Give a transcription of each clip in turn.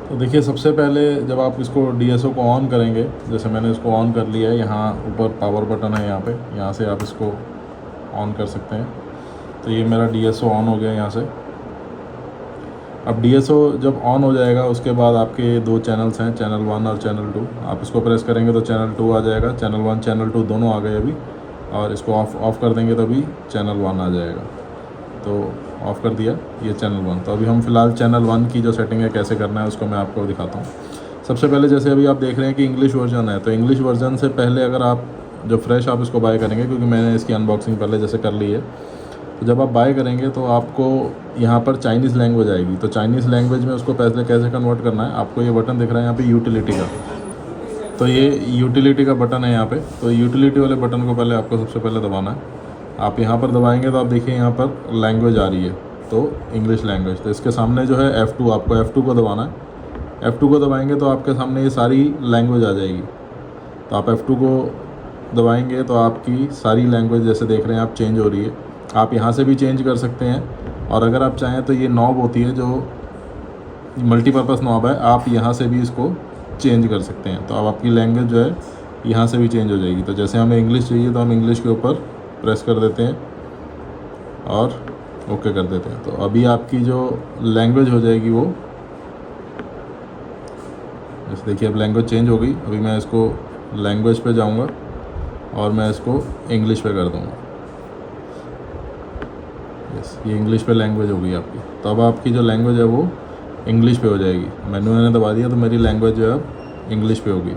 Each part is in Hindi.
तो देखिए, सबसे पहले जब आप इसको डीएसओ को ऑन करेंगे, जैसे मैंने इसको ऑन कर लिया है, यहाँ ऊपर पावर बटन है, यहाँ पे, यहाँ से आप इसको ऑन कर सकते हैं। तो ये मेरा डीएसओ ऑन हो गया यहाँ से। अब डीएसओ जब ऑन हो जाएगा उसके बाद आपके दो चैनल्स हैं, चैनल 1 और चैनल 2। आप इसको प्रेस करेंगे तो चैनल 2 आ जाएगा, चैनल 1 चैनल 2 दोनों आ गए अभी। और इसको ऑफ़ कर देंगे तो अभी चैनल 1 आ जाएगा। तो ऑफ़ कर दिया ये चैनल 1। तो अभी हम फिलहाल चैनल 1 की जो सेटिंग है कैसे करना है उसको मैं आपको दिखाता हूँ। सबसे पहले जैसे अभी आप देख रहे हैं कि इंग्लिश वर्जन है, तो इंग्लिश वर्जन से पहले अगर आप जब फ्रेश आप इसको बाय करेंगे, क्योंकि मैंने इसकी अनबॉक्सिंग पहले जैसे कर ली है, तो जब आप बाय करेंगे तो आपको यहाँ पर चाइनीज़ लैंग्वेज आएगी। तो चाइनीज़ लैंग्वेज में उसको पहले कैसे कन्वर्ट करना है, आपको ये बटन दिख रहा है यहाँ पे यूटिलिटी का। तो ये यूटिलिटी का बटन है यहाँ पे। तो यूटिलिटी वाले बटन को पहले आपको सबसे पहले दबाना है। आप यहाँ पर दबाएंगे तो आप देखिए यहाँ पर लैंग्वेज आ रही है, तो इंग्लिश लैंग्वेज। तो इसके सामने जो है F2, आपको F2 को दबाना है। F2 को दबाएंगे तो आपके सामने ये सारी लैंग्वेज आ जाएगी। तो आप F2 को दबाएंगे तो आपकी सारी लैंग्वेज जैसे देख रहे हैं आप चेंज हो रही है। आप यहाँ से भी चेंज कर सकते हैं, और अगर आप चाहें तो ये नॉब होती है जो मल्टीपर्पज़ नॉब है, आप यहाँ से भी इसको चेंज कर सकते हैं। तो अब आपकी लैंग्वेज जो है यहाँ से भी चेंज हो जाएगी। तो जैसे हमें इंग्लिश चाहिए तो हम इंग्लिश के ऊपर प्रेस कर देते हैं और ओके कर देते हैं। तो अभी आपकी जो लैंग्वेज हो जाएगी वो, जैसे देखिए अब लैंग्वेज चेंज हो गई। अभी मैं इसको लैंग्वेज पे जाऊंगा और मैं इसको इंग्लिश पे कर दूंगा। यस, ये इंग्लिश पे लैंग्वेज हो गई आपकी। तो अब आपकी जो लैंग्वेज है वो इंग्लिश पे हो जाएगी। मैंने दबा दिया तो मेरी लैंग्वेज जो है अब इंग्लिश पे होगी।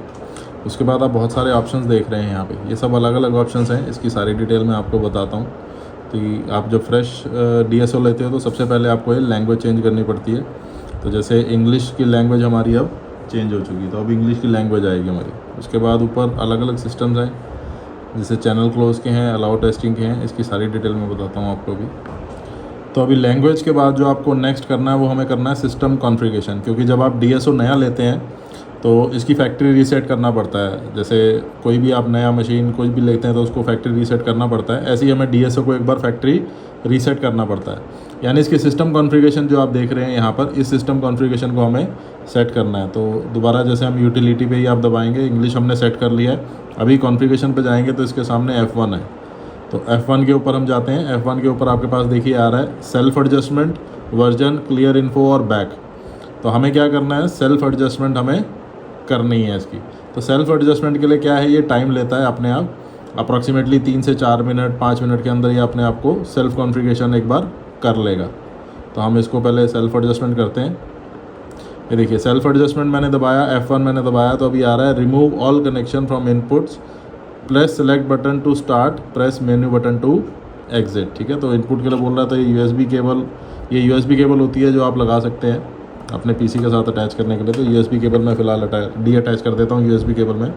उसके बाद आप बहुत सारे ऑप्शंस देख रहे हैं यहाँ पे, ये सब अलग अलग ऑप्शंस हैं। इसकी सारी डिटेल मैं आपको बताता हूँ। तो आप जब फ्रेश डीएसओ लेते हो तो सबसे पहले आपको ये लैंग्वेज चेंज करनी पड़ती है। तो जैसे इंग्लिश की लैंग्वेज हमारी अब चेंज हो चुकी, तो अब इंग्लिश की लैंग्वेज आएगी हमारी। उसके बाद ऊपर अलग अलग सिस्टम्स हैं, जैसे चैनल क्लोज के हैं, अलाउ टेस्टिंग के हैं। इसकी सारी डिटेल मैं बताता हूँ आपको अभी। तो अभी लैंग्वेज के बाद जो आपको नेक्स्ट करना है वो हमें करना है सिस्टम कॉन्फ़िगरेशन, क्योंकि जब आप डीएसओ नया लेते हैं तो इसकी फैक्ट्री रीसेट करना पड़ता है। जैसे कोई भी आप नया मशीन कोई भी लेते हैं तो उसको फैक्ट्री रीसेट करना पड़ता है। ऐसे ही हमें डीएसओ को एक बार फैक्ट्री रीसेट करना पड़ता है। यानी इसकी सिस्टम कॉन्फ़िगरेशन जो आप देख रहे हैं यहाँ पर, इस सिस्टम कॉन्फ़िगरेशन को हमें सेट करना है। तो दोबारा जैसे हम यूटिलिटी पे ही आप दबाएंगे, इंग्लिश हमने सेट कर लिया है। अभी कॉन्फ़िगरेशन पे जाएंगे तो इसके सामने F1 है। तो F1 के ऊपर हम जाते हैं। F1 के ऊपर आपके पास देखिए आ रहा है self adjustment, version, clear info और बैक। तो हमें क्या करना है, सेल्फ एडजस्टमेंट हमें करनी है इसकी। तो सेल्फ एडजस्टमेंट के लिए क्या है, ये टाइम लेता है अपने आप, अप्रॉक्सीमेटली 3 से 4 मिनट 5 मिनट के अंदर ये अपने आप को सेल्फ कॉन्फ़िगरेशन एक बार कर लेगा। तो हम इसको पहले सेल्फ एडजस्टमेंट करते हैं। ये देखिए सेल्फ एडजस्टमेंट मैंने दबाया, F1 मैंने दबाया, तो अभी आ रहा है remove all connection from inputs, press select button to start, press menu button to exit. ठीक है, तो इनपुट के लिए बोल रहा है। तो ये यूएसबी केबल होती है जो आप लगा सकते हैं अपने पीसी के साथ अटैच करने के लिए। तो यूएसबी केबल मैं फ़िलहाल अटैच कर देता हूँ यूएसबी केबल में।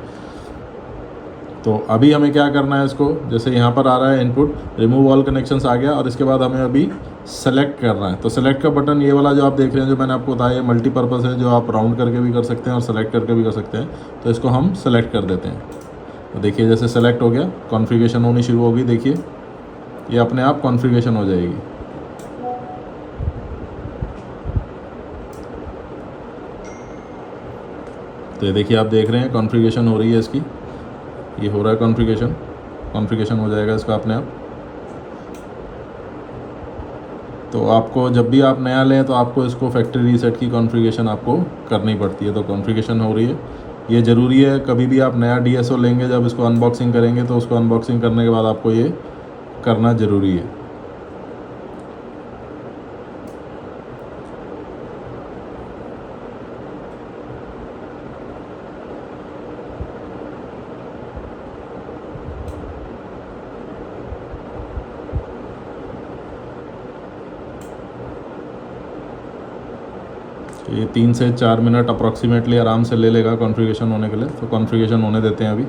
तो अभी हमें क्या करना है, इसको जैसे यहाँ पर आ रहा है इनपुट, रिमूव ऑल कनेक्शंस आ गया, और इसके बाद हमें अभी सेलेक्ट करना है। तो सेलेक्ट का बटन ये वाला जो आप देख रहे हैं, जो मैंने आपको बताया, मल्टीपर्पज़ है, जो आप राउंड करके भी कर सकते हैं और सेलेक्ट करके भी कर सकते हैं। तो इसको हम सेलेक्ट कर देते हैं। तो देखिए जैसे सेलेक्ट हो गया, कॉन्फ़िगरेशन होनी शुरू होगी। देखिए ये अपने आप कॉन्फ़िगरेशन हो जाएगी। तो ये देखिए आप देख रहे हैं कॉन्फ़िगरेशन हो रही है इसकी, ये हो रहा है कॉन्फ़िगरेशन हो जाएगा इसका अपने आप। तो आपको जब भी आप नया लें तो आपको इसको फैक्ट्री रीसेट की कॉन्फ़िगरेशन आपको करनी पड़ती है। तो कॉन्फ़िगरेशन हो रही है, ये ज़रूरी है। कभी भी आप नया डीएसओ लेंगे, जब इसको अनबॉक्सिंग करेंगे तो उसको अनबॉक्सिंग करने के बाद आपको ये करना ज़रूरी है। ये 3 से 4 मिनट अप्रॉक्सीमेटली आराम से ले लेगा कॉन्फ़िगरेशन होने के लिए। तो कॉन्फ़िगरेशन होने देते हैं अभी।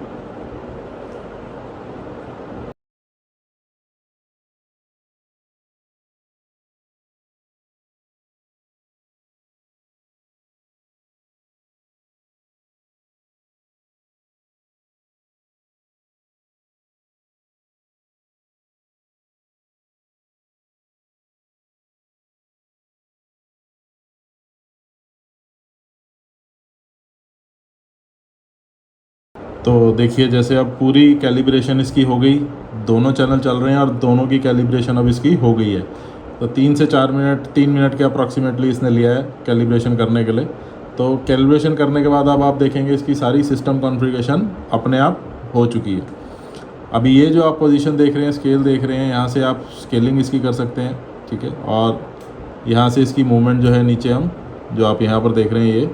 तो देखिए जैसे अब पूरी कैलिब्रेशन इसकी हो गई, दोनों चैनल चल रहे हैं और दोनों की कैलिब्रेशन अब इसकी हो गई है। तो 3 से 4 मिनट, 3 मिनट के अप्रॉक्सीमेटली इसने लिया है कैलिब्रेशन करने के लिए। तो कैलिब्रेशन करने के बाद अब आप देखेंगे इसकी सारी सिस्टम कॉन्फ़िगरेशन अपने आप हो चुकी है। अभी ये जो आप पोजीशन देख रहे हैं, स्केल देख रहे हैं, यहाँ से आप स्केलिंग इसकी कर सकते हैं, ठीक है। और यहाँ से इसकी मूवमेंट जो है नीचे हम जो आप यहाँ पर देख रहे हैं, ये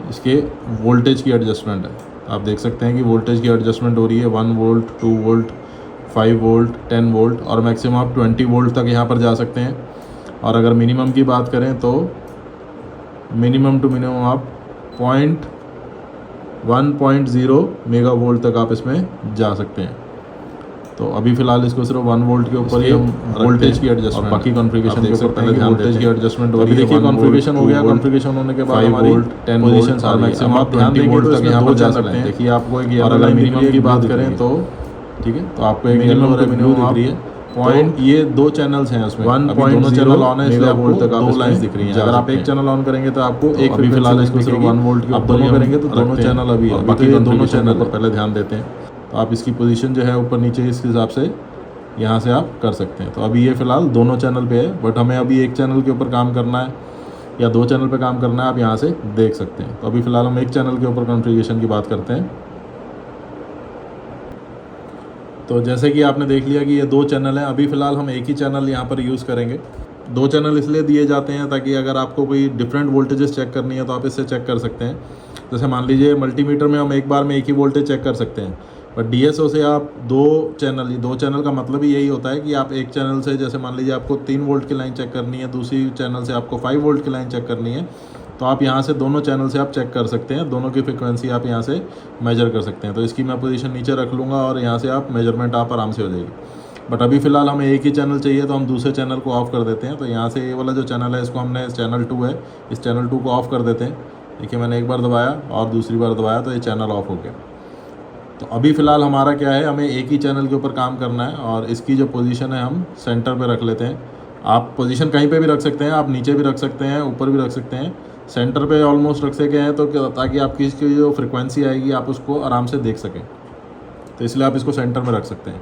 इसके वोल्टेज की एडजस्टमेंट है। आप देख सकते हैं कि वोल्टेज की एडजस्टमेंट हो रही है 1 वोल्ट, 2 वोल्ट, 5 वोल्ट, 10 वोल्ट और मैक्सिमम आप 20 वोल्ट तक यहाँ पर जा सकते हैं। और अगर मिनिमम की बात करें तो मिनिमम टू मिनिमम आप 1.0 मेगा वोल्ट तक आप इसमें जा सकते हैं। तो अभी फ़िलहाल इसको सिर्फ 1 वोल्ट के ऊपर ही हम वोल्टेज की एडजस्टमेंट, बाकी कॉन्फ़िगरेशन के ऊपर पहले ध्यान देते हैं। वोल्टेज की एडजस्टमेंट हो रही है, देखिए कॉन्फ़िगरेशन हो गया। कॉन्फ़िगरेशन होने के बाद हमारी 10 पोजीशंस और मैक्सिमम आप ध्यान देंगे तो इसमें यहाँ पर जा सकते हैं। देखिए आपको एक, और अगर मिनिमम की बात करें तो ठीक है, तो आपको एक मिनिमम और मिनिमम दिख रही है पॉइंट। ये 2 चैनल्स हैं उसमें, 1.0 दोनों चैनल ऑन है, इसलिए आपको 2 लाइन्स दिख रही हैं। अगर आप एक चैनल ऑन करेंगे तो आपको एक, अभी फिलहाल इसको सिर्फ 1 वोल्ट के ऊपर करेंगे तो दोनों चैनल अभी, बाकी दोनों चैनल पर पहले ध्यान देते हैं। तो आप इसकी पोजीशन जो है ऊपर नीचे इस हिसाब से यहाँ से आप कर सकते हैं। तो अभी ये फ़िलहाल दोनों चैनल पे है, बट हमें अभी एक चैनल के ऊपर काम करना है या 2 चैनल पे काम करना है, आप यहाँ से देख सकते हैं। तो अभी फ़िलहाल हम एक चैनल के ऊपर कॉन्फ़िगरेशन की बात करते हैं। तो जैसे कि आपने देख लिया कि ये 2 चैनल हैं, अभी फ़िलहाल हम एक ही चैनल यहाँ पर यूज़ करेंगे। 2 चैनल इसलिए दिए जाते हैं ताकि अगर आपको कोई डिफरेंट वोल्टेजेस चेक करनी है तो आप इससे चेक कर सकते हैं। जैसे मान लीजिए मल्टीमीटर में हम एक बार में एक ही वोल्टेज चेक कर सकते हैं, बट DSO से आप 2 चैनल का मतलब ही यही होता है कि आप एक चैनल से, जैसे मान लीजिए आपको 3 वोल्ट की लाइन चेक करनी है, दूसरी चैनल से आपको 5 वोल्ट की लाइन चेक करनी है, तो आप यहाँ से दोनों चैनल से आप चेक कर सकते हैं, दोनों की फ्रिक्वेंसी आप यहाँ से मेजर कर सकते हैं। तो इसकी मैं पोजीशन नीचे रख लूँगा और यहाँ से आप मेजरमेंट आप आराम से हो जाएगी। बट अभी फ़िलहाल हमें एक ही चैनल चाहिए तो हम दूसरे चैनल को ऑफ़ कर देते हैं। तो यहाँ से ये वाला जो चैनल है इसको हमने, चैनल 2 है, इस चैनल 2 को ऑफ़ कर देते हैं। देखिए मैंने एक बार दबाया और दूसरी बार दबाया तो ये चैनल ऑफ़ हो गया। तो अभी फ़िलहाल हमारा क्या है, हमें एक ही चैनल के ऊपर काम करना है और इसकी जो पोजीशन है हम सेंटर पे रख लेते हैं। आप पोजीशन कहीं पे भी रख सकते हैं, आप नीचे भी रख सकते हैं, ऊपर भी रख सकते हैं, सेंटर पे ऑलमोस्ट रख सके हैं तो ताकि आपकी इसकी जो फ्रिक्वेंसी आएगी आप उसको आराम से देख सकें। तो इसलिए आप इसको सेंटर में रख सकते हैं।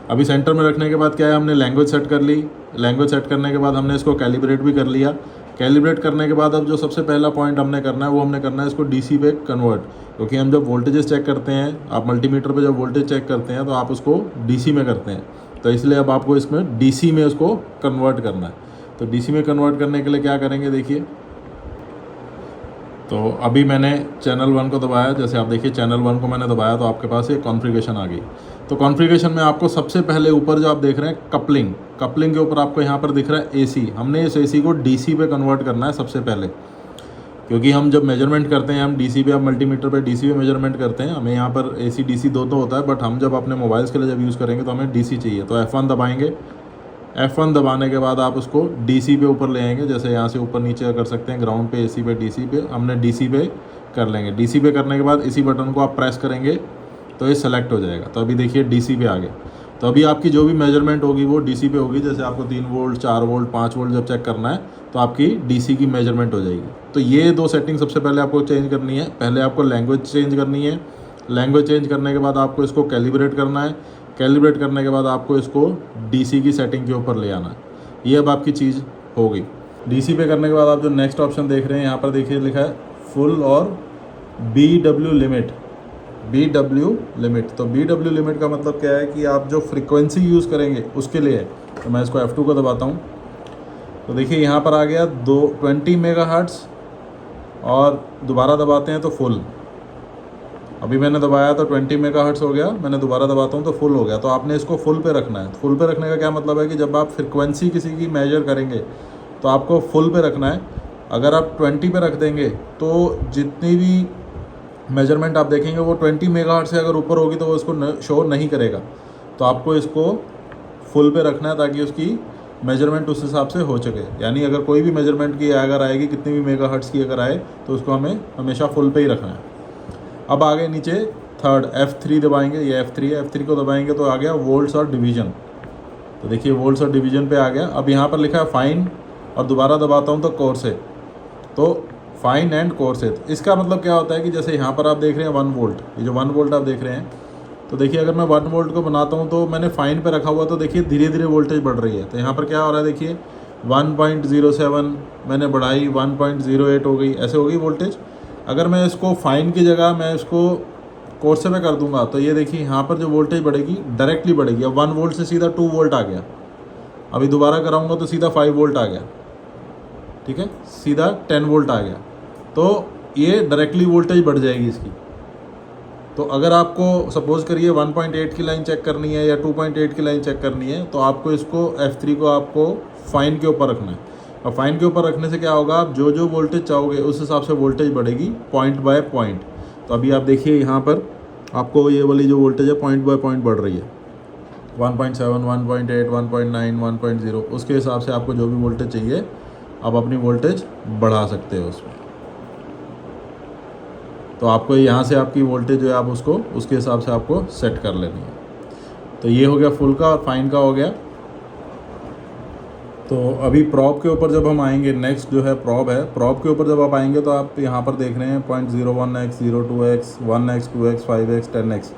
अभी सेंटर में रखने के बाद क्या है, हमने लैंग्वेज सेट कर ली। लैंग्वेज सेट करने के बाद हमने इसको कैलिब्रेट भी कर लिया। कैलिब्रेट करने के बाद अब जो सबसे पहला पॉइंट हमने करना है वो हमने करना है इसको DC पे कन्वर्ट, क्योंकि हम जब वोल्टेजेस चेक करते हैं, आप मल्टीमीटर पे जब वोल्टेज चेक करते हैं तो आप उसको DC में करते हैं। तो इसलिए अब आपको इसमें DC में उसको कन्वर्ट करना है। तो DC में कन्वर्ट करने के लिए क्या करेंगे, देखिए तो अभी मैंने चैनल 1 को दबाया। जैसे आप देखिए चैनल 1 को मैंने दबाया तो आपके पास एक कॉन्फ़िगरेशन आ गई। तो कॉन्फ़िगरेशन में आपको सबसे पहले ऊपर जो आप देख रहे हैं कपलिंग के ऊपर आपको यहाँ पर दिख रहा है AC। हमने इस AC को DC पे कन्वर्ट करना है सबसे पहले, क्योंकि हम जब मेजरमेंट करते हैं हम DC पे, आप मल्टीमीटर पे DC पे मेजरमेंट करते हैं। हमें यहाँ पर AC DC दो तो होता है, बट हम जब अपने मोबाइल्स के लिए जब यूज़ करेंगे तो हमें DC चाहिए। तो F1 दबाएंगे। F1 दबाने के बाद आप उसको DC पे ऊपर ले आएंगे। जैसे यहाँ से ऊपर नीचे कर सकते हैं, ग्राउंड पे, AC पे, DC पे, हमने DC पे कर लेंगे। DC पे करने के बाद इसी बटन को आप प्रेस करेंगे तो ये सेलेक्ट हो जाएगा। तो अभी देखिए DC पे आ गए। तो अभी आपकी जो भी मेजरमेंट होगी वो DC पे होगी। जैसे आपको 3 वोल्ट, 4 वोल्ट, 5 वोल्ट जब चेक करना है तो आपकी DC की मेजरमेंट हो जाएगी। तो ये 2 सेटिंग सबसे पहले आपको चेंज करनी है। पहले आपको लैंग्वेज चेंज करनी है। लैंग्वेज चेंज करने के बाद आपको इसको कैलिब्रेट करना है। कैलिब्रेट करने के बाद आपको इसको DC की सेटिंग के ऊपर ले आना है। ये अब आपकी चीज़ हो गई। DC पे करने के बाद आप जो नेक्स्ट ऑप्शन देख रहे हैं यहाँ पर देखिए लिखा है फुल और BW लिमिट। तो BW लिमिट का मतलब क्या है कि आप जो फ्रीक्वेंसी यूज़ करेंगे उसके लिए है। तो मैं इसको F2 को दबाता हूँ तो देखिए यहाँ पर आ गया 20 मेगाहर्ट्ज़ और दोबारा दबाते हैं तो फुल। अभी मैंने दबाया तो 20 मेगाहर्ट्ज़ हो गया, मैंने दोबारा दबाता हूँ तो फुल हो गया। तो आपने इसको फुल पे रखना है। फुल पे रखने का क्या मतलब है कि जब आप फ्रिक्वेंसी किसी की मेजर करेंगे तो आपको फुल पे रखना है। अगर आप 20 पे रख देंगे तो जितनी भी मेजरमेंट आप देखेंगे वो 20 मेगाहर्ट्ज़ से अगर ऊपर होगी तो वो इसको शो नहीं करेगा। तो आपको इसको फुल पे रखना है ताकि उसकी मेजरमेंट उस हिसाब से हो सके। यानी अगर कोई भी मेजरमेंट की अगर आएगी, कितनी भी मेगाहर्ट्ज़ की अगर आए, तो उसको हमें हमेशा फुल पे ही रखना है। अब आगे नीचे थर्ड F3 दबाएंगे। ये F3 है। F3 को दबाएंगे तो आ गया वोल्ट्स और डिवीज़न। तो देखिए वोल्ट्स और डिवीज़न पे आ गया। अब यहाँ पर लिखा है फाइंड और दोबारा दबाता हूँ तो कोर्स है। तो फाइन एंड कोर्सेट। इसका मतलब क्या होता है कि जैसे यहाँ पर आप देख रहे हैं 1 वोल्ट, ये जो 1 वोल्ट आप देख रहे हैं, तो देखिए अगर मैं 1 वोल्ट को बनाता हूँ तो मैंने फाइन पे रखा हुआ, तो देखिए धीरे धीरे वोल्टेज बढ़ रही है। तो यहाँ पर क्या हो रहा है, देखिए 1.07 मैंने बढ़ाई, 1.08 हो गई, ऐसे हो गई वोल्टेज। अगर मैं इसको फाइन की जगह मैं इसको कोर्से पे कर दूंगा तो ये देखिए यहाँ पर जो वोल्टेज बढ़ेगी डायरेक्टली बढ़ेगी। अब 1 वोल्ट से सीधा 2 वोल्ट आ गया, अभी दोबारा कराऊंगा तो सीधा 5 वोल्ट आ गया, ठीक है, सीधा 10 वोल्ट आ गया। तो ये डायरेक्टली वोल्टेज बढ़ जाएगी इसकी। तो अगर आपको सपोज करिए 1.8 की लाइन चेक करनी है या 2.8 की लाइन चेक करनी है, तो आपको इसको F3 को आपको फाइन के ऊपर रखना है। और फाइन के ऊपर रखने से क्या होगा, आप जो जो वोल्टेज चाहोगे उस हिसाब से वोल्टेज बढ़ेगी पॉइंट बाय पॉइंट। तो अभी आप देखिए यहाँ पर आपको ये वाली जो वोल्टेज है पॉइंट बाय पॉइंट बढ़ रही है, 1.7, 1.8, 1.9, 1.0, उसके हिसाब से आपको जो भी वोल्टेज चाहिए आप अपनी वोल्टेज बढ़ा सकते हो उसमें। तो आपको यहाँ से आपकी वोल्टेज जो है आप उसको उसके हिसाब से आपको सेट कर लेनी है। तो ये हो गया फुल का और फाइन का हो गया। तो अभी प्रॉप के ऊपर जब हम आएंगे, नेक्स्ट जो है प्रॉप है, प्रॉप के ऊपर जब आप आएंगे तो आप यहाँ पर देख रहे हैं 0.01x, 02x, 1x, 2x, 5x, 10x।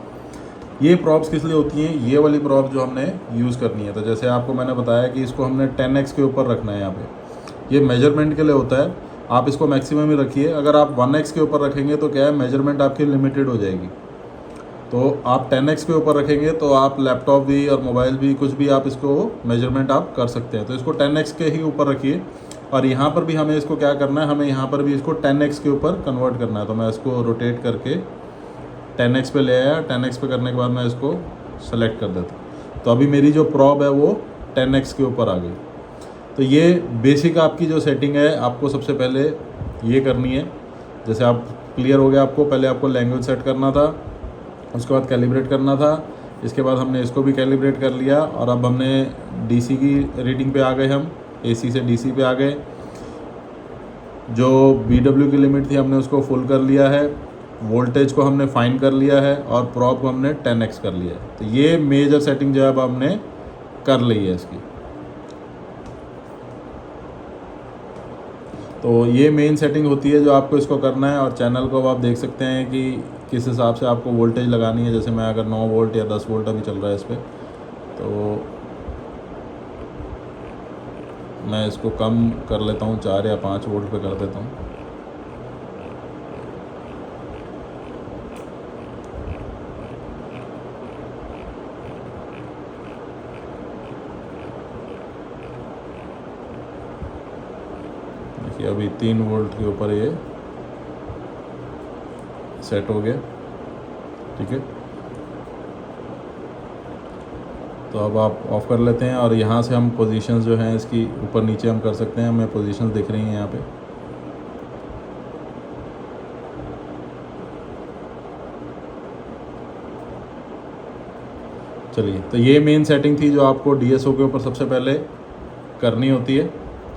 ये प्रॉप्स किस लिए होती हैं, ये वाली प्रॉप जो हमने यूज़ करनी है। तो जैसे आपको मैंने बताया कि इसको हमने 10x के ऊपर रखना है यहाँ पे, ये मेजरमेंट के लिए होता है। आप इसको मैक्सिमम ही रखिए। अगर आप 1x के ऊपर रखेंगे तो क्या है, मेजरमेंट आपकी लिमिटेड हो जाएगी। तो आप 10x के ऊपर रखेंगे तो आप लैपटॉप भी और मोबाइल भी कुछ भी आप इसको मेजरमेंट आप कर सकते हैं। तो इसको 10x के ही ऊपर रखिए। और यहाँ पर भी हमें इसको क्या करना है, हमें यहाँ पर भी इसको 10x के ऊपर कन्वर्ट करना है। तो मैं इसको रोटेट करके 10x पे ले आया, 10x पे करने के बाद मैं इसको सेलेक्ट कर देता हूँ। तो अभी मेरी जो प्रॉप है वो 10x के ऊपर आ गई। तो ये बेसिक आपकी जो सेटिंग है आपको सबसे पहले ये करनी है। जैसे आप क्लियर हो गया, आपको पहले आपको लैंग्वेज सेट करना था, उसके बाद कैलिब्रेट करना था, इसके बाद हमने इसको भी कैलिब्रेट कर लिया। और अब हमने डीसी की रीडिंग पे आ गए, हम एसी से डीसी पे आ गए। जो BW की लिमिट थी हमने उसको फुल कर लिया है, वोल्टेज को हमने फाइन कर लिया है और प्रॉप को हमने 10x कर लिया है। तो ये मेजर सेटिंग जो है अब हमने कर ली है इसकी। तो ये मेन सेटिंग होती है जो आपको इसको करना है। और चैनल को आप देख सकते हैं कि किस हिसाब से आपको वोल्टेज लगानी है। जैसे मैं अगर 9 वोल्ट या 10 वोल्ट अभी चल रहा है इस पर, तो मैं इसको कम कर लेता हूँ, 4 या 5 वोल्ट पे कर देता हूँ। देखिए अभी 3 वोल्ट के ऊपर ये सेट हो गया, ठीक है। तो अब आप ऑफ़ कर लेते हैं और यहाँ से हम पोजीशंस जो हैं इसकी ऊपर नीचे हम कर सकते हैं। हमें पोजीशंस दिख रही हैं यहाँ पे। चलिए, तो ये मेन सेटिंग थी जो आपको DSO के ऊपर सबसे पहले करनी होती है,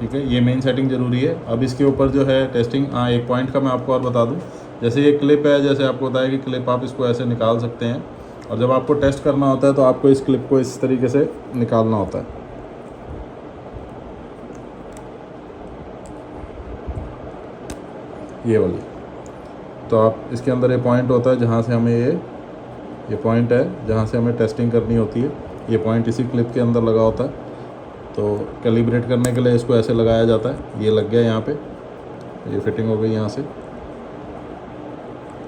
ठीक है। ये मेन सेटिंग ज़रूरी है। अब इसके ऊपर जो है टेस्टिंग, हाँ एक पॉइंट का मैं आपको और बता दूँ। जैसे ये क्लिप है, जैसे आपको बताया कि क्लिप आप इसको ऐसे निकाल सकते हैं, और जब आपको टेस्ट करना होता है तो आपको इस क्लिप को इस तरीके से निकालना होता है। ये वाली, तो आप इसके अंदर ये पॉइंट होता है जहाँ से हमें ये पॉइंट है जहाँ से हमें टेस्टिंग करनी होती है। ये पॉइंट इसी क्लिप के अंदर लगा होता है। तो कैलिब्रेट करने के लिए इसको ऐसे लगाया जाता है। ये लग गया यहाँ पे, ये फिटिंग हो गई यहाँ से।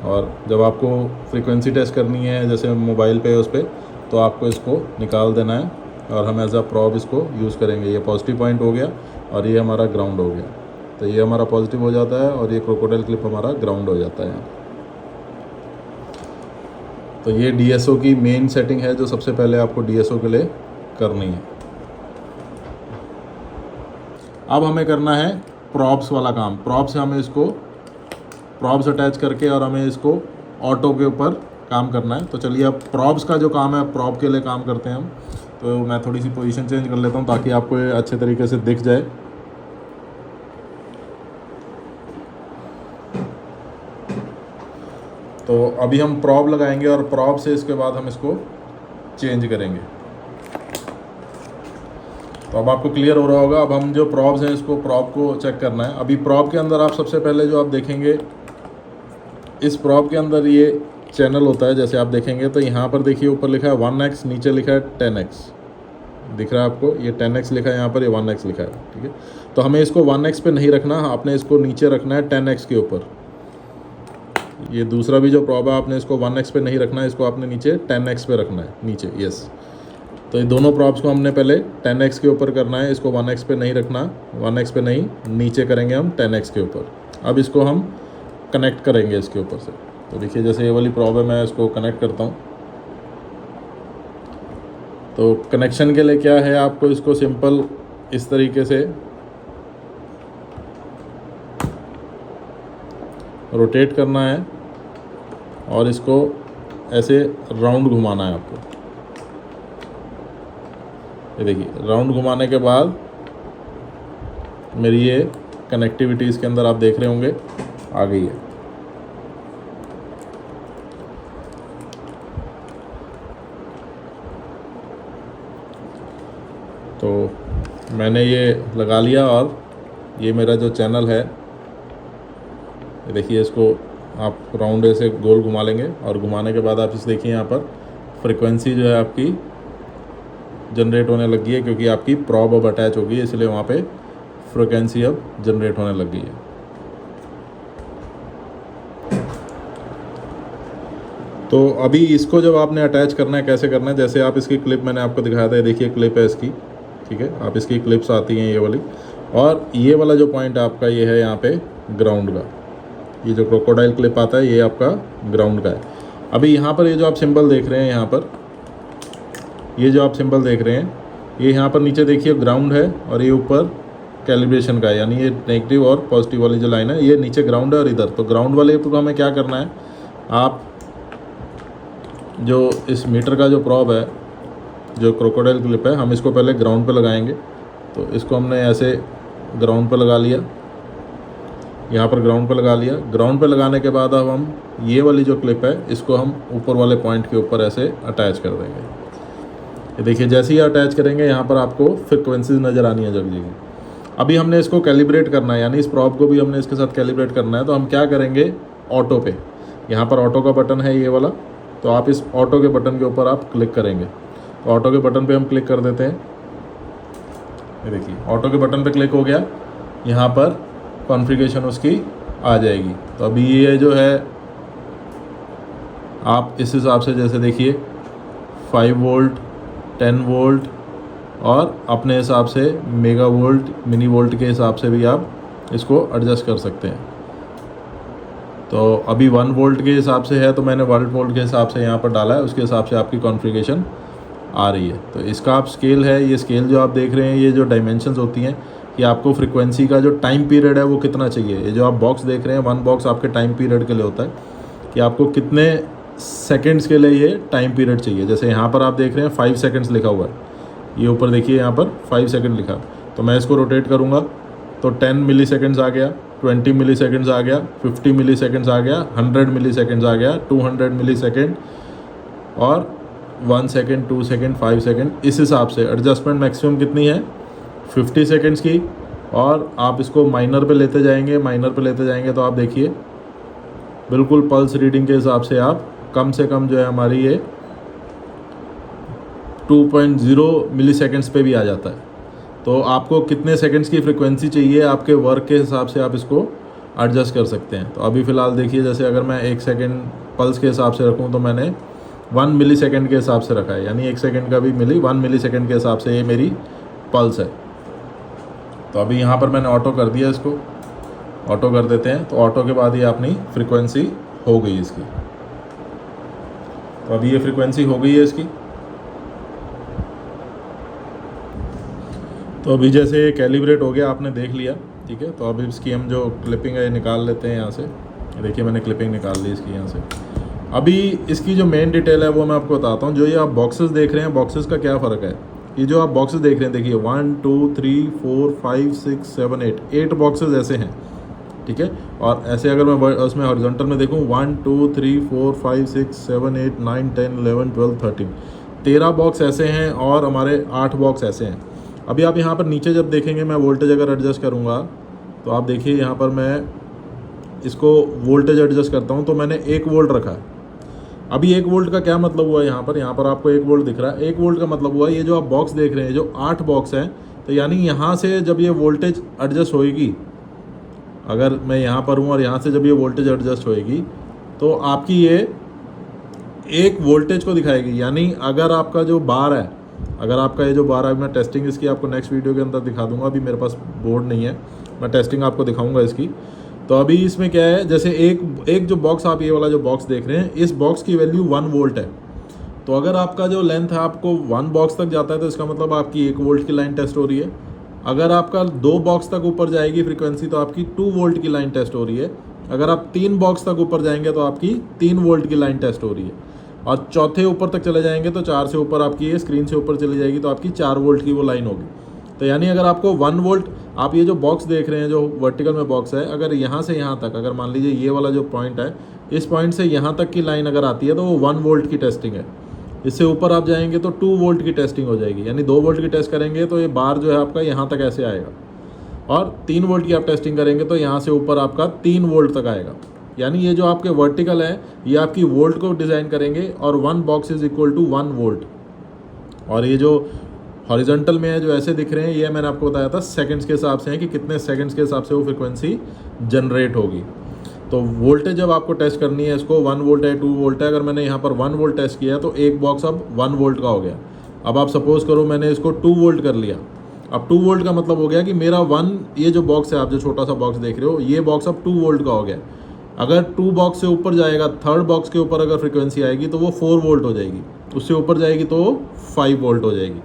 और जब आपको फ्रीक्वेंसी टेस्ट करनी है जैसे मोबाइल पे उस पर, तो आपको इसको निकाल देना है और हम एज अ प्रॉब इसको यूज़ करेंगे। ये पॉजिटिव पॉइंट हो गया और ये हमारा ग्राउंड हो गया। तो ये हमारा पॉजिटिव हो जाता है और ये क्रोकोडाइल क्लिप हमारा ग्राउंड हो जाता है। तो ये DSO की मेन सेटिंग है जो सबसे पहले आपको DSO के लिए करनी है। अब हमें करना है प्रॉप्स वाला काम। प्रॉप से हमें इसको प्रॉप्स अटैच करके और हमें इसको ऑटो के ऊपर काम करना है। तो चलिए अब प्रॉप्स का जो काम है प्रॉप के लिए काम करते हैं हम। तो मैं थोड़ी सी पोजीशन चेंज कर लेता हूँ ताकि आपको ये अच्छे तरीके से दिख जाए। तो अभी हम प्रॉप लगाएंगे और प्रॉप से इसके बाद हम इसको चेंज करेंगे। तो अब आपको क्लियर हो रहा होगा। अब हम जो प्रॉब्स हैं इसको प्रॉब को चेक करना है। अभी प्रॉब के अंदर आप सबसे पहले जो आप देखेंगे, इस प्रॉब के अंदर ये चैनल होता है। जैसे आप देखेंगे तो यहाँ पर देखिए ऊपर लिखा है 1x, नीचे लिखा है 10x, दिख रहा है आपको, ये 10x लिखा है यहाँ पर, ये 1x लिखा है, ठीक है। तो हमें इसको 1x पे नहीं रखना, आपने इसको नीचे रखना है 10x के ऊपर। ये दूसरा भी जो प्रॉब है आपने इसको 1x पे नहीं रखना है, इसको आपने नीचे 10x पे रखना है, नीचे, यस। तो ये दोनों प्रॉब्स को हमने पहले 10x के ऊपर करना है, इसको 1x पे नहीं रखना, 1x पे नहीं, नीचे करेंगे हम 10x के ऊपर। अब इसको हम कनेक्ट करेंगे इसके ऊपर से। तो देखिए जैसे ये वाली प्रॉब्लम है, इसको कनेक्ट करता हूँ। तो कनेक्शन के लिए क्या है, आपको इसको सिंपल इस तरीके से रोटेट करना है और इसको ऐसे राउंड घुमाना है आपको। ये देखिए राउंड घुमाने के बाद मेरी ये कनेक्टिविटी इसके अंदर आप देख रहे होंगे आ गई है। तो मैंने ये लगा लिया और ये मेरा जो चैनल है, ये देखिए इसको आप राउंड ऐसे गोल घुमा लेंगे और घुमाने के बाद आप इस देखिए यहाँ पर फ्रिक्वेंसी जो है आपकी जनरेट होने लगी है, क्योंकि आपकी प्रॉब अब अटैच होगी, इसलिए वहाँ पे फ्रिक्वेंसी अब जनरेट होने लगी है। तो अभी इसको जब आपने अटैच करना है, कैसे करना है, जैसे आप इसकी क्लिप मैंने आपको दिखाया था, देखिए क्लिप है इसकी, ठीक है। आप इसकी क्लिप्स आती हैं ये वाली, और ये वाला जो पॉइंट आपका ये है यहाँ पे ग्राउंड का, ये जो क्रोकोडाइल क्लिप आता है ये आपका ग्राउंड का है। अभी यहाँ पर ये जो आप सिंबल देख रहे हैं, यहाँ पर ये जो आप सिंबल देख रहे हैं, ये यहाँ पर नीचे देखिए ग्राउंड है और ये ऊपर कैलिब्रेशन का है, यानी ये नेगेटिव और पॉजिटिव वाली जो लाइन है, ये नीचे ग्राउंड है और इधर। तो ग्राउंड वाले पर हमें क्या करना है, आप जो इस मीटर का जो प्रॉब है, जो क्रोकोडाइल क्लिप है, हम इसको पहले ग्राउंड पे लगाएंगे। तो इसको हमने ऐसे ग्राउंड पे लगा लिया, यहाँ पर ग्राउंड पे लगा लिया। ग्राउंड पे लगाने के बाद अब हम ये वाली जो क्लिप है इसको हम ऊपर वाले पॉइंट के ऊपर ऐसे अटैच कर देंगे। ये देखिए जैसे ही अटैच करेंगे यहाँ पर आपको फ्रिक्वेंसीज नज़र आनी है जग जाएगी। अभी हमने इसको कैलिब्रेट करना है, यानी इस प्रॉब को भी हमने इसके साथ कैलिब्रेट करना है। तो हम क्या करेंगे, ऑटो पे, यहाँ पर ऑटो का बटन है ये वाला, तो आप इस ऑटो के बटन के ऊपर आप क्लिक करेंगे। तो ऑटो के बटन पे हम क्लिक कर देते हैं। ये देखिए ऑटो के बटन पे क्लिक हो गया, यहाँ पर कॉन्फ़िगरेशन उसकी आ जाएगी। तो अभी ये जो है आप इस हिसाब से, जैसे देखिए 5 वोल्ट, 10 वोल्ट और अपने हिसाब से मेगा वोल्ट, मिनी वोल्ट के हिसाब से भी आप इसको एडजस्ट कर सकते हैं। तो अभी 1 वोल्ट के हिसाब से है, तो मैंने 1 वोल्ट के हिसाब से यहाँ पर डाला है, उसके हिसाब से आपकी कॉन्फ़िगरेशन आ रही है। तो इसका आप स्केल है, ये स्केल जो आप देख रहे हैं, ये जो डायमेंशंस होती हैं, कि आपको फ्रिक्वेंसी का जो टाइम पीरियड है वो कितना चाहिए। ये जो आप बॉक्स देख रहे हैं, 1 बॉक्स आपके टाइम पीरियड के लिए होता है, कि आपको कितने सेकंड्स के लिए ये टाइम पीरियड चाहिए। जैसे यहाँ पर आप देख रहे हैं 5 सेकंड्स लिखा हुआ है, ये ऊपर देखिए यहाँ पर 5 सेकंड लिखा। तो मैं इसको रोटेट करूँगा तो 10 मिली सेकेंड्स आ गया, 20 मिली सेकेंड्स आ गया, 50 मिली सेकेंड्स आ गया, 100 मिली सेकेंड्स आ गया, 200 मिली सेकेंड और 1 सेकेंड, 2 सेकेंड, 5 सेकेंड। इस हिसाब से एडजस्टमेंट मैक्सिमम कितनी है, 50 सेकेंड्स की। और आप इसको माइनर पे लेते जाएंगे, माइनर पे लेते जाएंगे तो आप देखिए बिल्कुल पल्स रीडिंग के हिसाब से आप कम से कम जो है हमारी ये 2.0 मिली सेकेंड्स पे भी आ जाता है। तो आपको कितने सेकंड्स की फ्रिक्वेंसी चाहिए, आपके वर्क के हिसाब से आप इसको एडजस्ट कर सकते हैं। तो अभी फ़िलहाल देखिए, जैसे अगर मैं 1 सेकंड पल्स के हिसाब से रखूं तो मैंने 1 मिली सेकेंड के हिसाब से रखा है, यानी 1 सेकंड का भी 1 मिली सेकेंड के हिसाब से ये मेरी पल्स है। तो अभी यहाँ पर मैंने ऑटो कर दिया, इसको ऑटो कर देते हैं। तो ऑटो के बाद ये अपनी फ्रिक्वेंसी हो गई इसकी। तो अभी ये फ्रिक्वेंसी हो गई है इसकी। तो अभी जैसे कैलिब्रेट हो गया, आपने देख लिया, ठीक है। तो अभी इसकी हम जो क्लिपिंग है निकाल लेते हैं यहाँ से। देखिए मैंने क्लिपिंग निकाल ली इसकी यहाँ से। अभी इसकी जो मेन डिटेल है वो मैं आपको बताता हूँ। जो ये आप बॉक्सेस देख रहे हैं, बॉक्सेस का क्या फ़र्क है। ये जो आप बॉक्सेस देख रहे हैं, देखिए 1 2 3 4 5 6 7 8 बॉक्सेस ऐसे हैं, ठीक है। और ऐसे अगर मैं उसमें हॉरिजॉन्टल में देखूँ 1 2 3 4 5 6 7 8 9 10 11 12 13 13 बॉक्स ऐसे हैं और हमारे 8 बॉक्स ऐसे हैं। अभी आप यहाँ पर नीचे जब देखेंगे, मैं वोल्टेज अगर एडजस्ट करूँगा तो आप देखिए यहाँ पर मैं इसको वोल्टेज एडजस्ट करता हूँ तो मैंने 1 वोल्ट रखा है। अभी 1 वोल्ट का क्या मतलब हुआ यहाँ पर आपको 1 वोल्ट दिख रहा है। 1 वोल्ट का मतलब हुआ ये जो आप बॉक्स देख रहे हैं, जो 8 बॉक्स हैं, तो यानी यहाँ से जब ये वोल्टेज एडजस्ट होएगी, अगर मैं यहाँ पर हूँ और यहाँ से जब ये वोल्टेज एडजस्ट होएगी तो आपकी ये एक वोल्टेज को दिखाएगी। यानी अगर आपका जो बार है, अगर आपका ये जो बार है, मैं टेस्टिंग इसकी आपको नेक्स्ट वीडियो के अंदर दिखा दूंगा, अभी मेरे पास बोर्ड नहीं है, मैं टेस्टिंग आपको दिखाऊंगा इसकी। तो अभी इसमें क्या है, जैसे एक जो बॉक्स आप ये वाला जो बॉक्स देख रहे हैं, इस बॉक्स की वैल्यू 1 वोल्ट है। तो अगर आपका जो लेंथ है आपको 1 बॉक्स तक जाता है तो इसका मतलब आपकी 1 वोल्ट की लाइन टेस्ट हो रही है। अगर आपका 2 बॉक्स तक ऊपर जाएगी फ्रीक्वेंसी तो आपकी 2 वोल्ट की लाइन टेस्ट हो रही है। अगर आप 3 बॉक्स तक ऊपर जाएंगे तो आपकी 3 वोल्ट की लाइन टेस्ट हो रही है। और चौथे ऊपर तक चले जाएंगे तो 4 से ऊपर आपकी ये स्क्रीन से ऊपर चली जाएगी तो आपकी 4 वोल्ट की वो लाइन होगी। तो यानी अगर आपको 1 वोल्ट, आप ये जो बॉक्स देख रहे हैं जो वर्टिकल में बॉक्स है, अगर यहाँ से यहाँ तक, अगर मान लीजिए ये वाला जो पॉइंट है, इस पॉइंट से यहाँ तक की लाइन अगर आती है तो वो 1 वोल्ट की टेस्टिंग है। इससे ऊपर आप जाएंगे तो 2 वोल्ट की टेस्टिंग हो जाएगी। यानी 2 वोल्ट की टेस्ट करेंगे तो ये बार जो है आपका यहाँ तक ऐसे आएगा, और 3 वोल्ट की आप टेस्टिंग करेंगे तो यहाँ से ऊपर आपका 3 वोल्ट तक आएगा। यानी ये जो आपके वर्टिकल है ये आपकी वोल्ट को डिज़ाइन करेंगे, और 1 box is equal to 1 volt. और ये जो हॉरिजॉन्टल में है जो ऐसे दिख रहे हैं, ये मैंने आपको बताया था सेकंड्स के हिसाब से है कि कितने सेकंड्स के हिसाब से वो फ्रिक्वेंसी जनरेट होगी। तो वोल्टेज जब आपको टेस्ट करनी है, इसको 1 वोल्ट है 2 वोल्ट है, अगर मैंने यहाँ पर 1 वोल्ट टेस्ट किया तो एक बॉक्स अब 1 वोल्ट का हो गया। अब आप सपोज करो मैंने इसको 2 वोल्ट कर लिया। अब 2 वोल्ट का मतलब हो गया कि मेरा ये जो बॉक्स है, आप जो छोटा सा बॉक्स देख रहे हो, ये बॉक्स अब 2 वोल्ट का हो गया। अगर 2 बॉक्स से ऊपर जाएगा, 3rd बॉक्स के ऊपर अगर फ्रिक्वेंसी आएगी तो वो 4 वोल्ट हो जाएगी, उससे ऊपर जाएगी तो 5 वोल्ट हो जाएगी।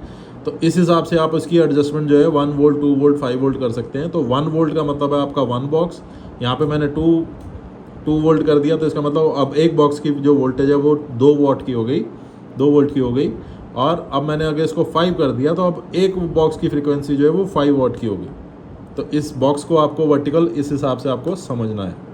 तो इस हिसाब से आप इसकी एडजस्टमेंट जो है 1 वोल्ट 2 वोल्ट 5 वोल्ट कर सकते हैं। तो 1 वोल्ट का मतलब है आपका 1 बॉक्स, यहाँ पे मैंने 2 वोल्ट कर दिया, तो इसका मतलब अब एक बॉक्स की जो वोल्टेज है वो 2 वोल्ट की हो गई। और अब मैंने अगर इसको 5 कर दिया तो अब एक बॉक्स की फ्रीक्वेंसी जो है वो 5 वॉट की होगी। तो इस बॉक्स को आपको वर्टिकल इस हिसाब से आपको समझना है।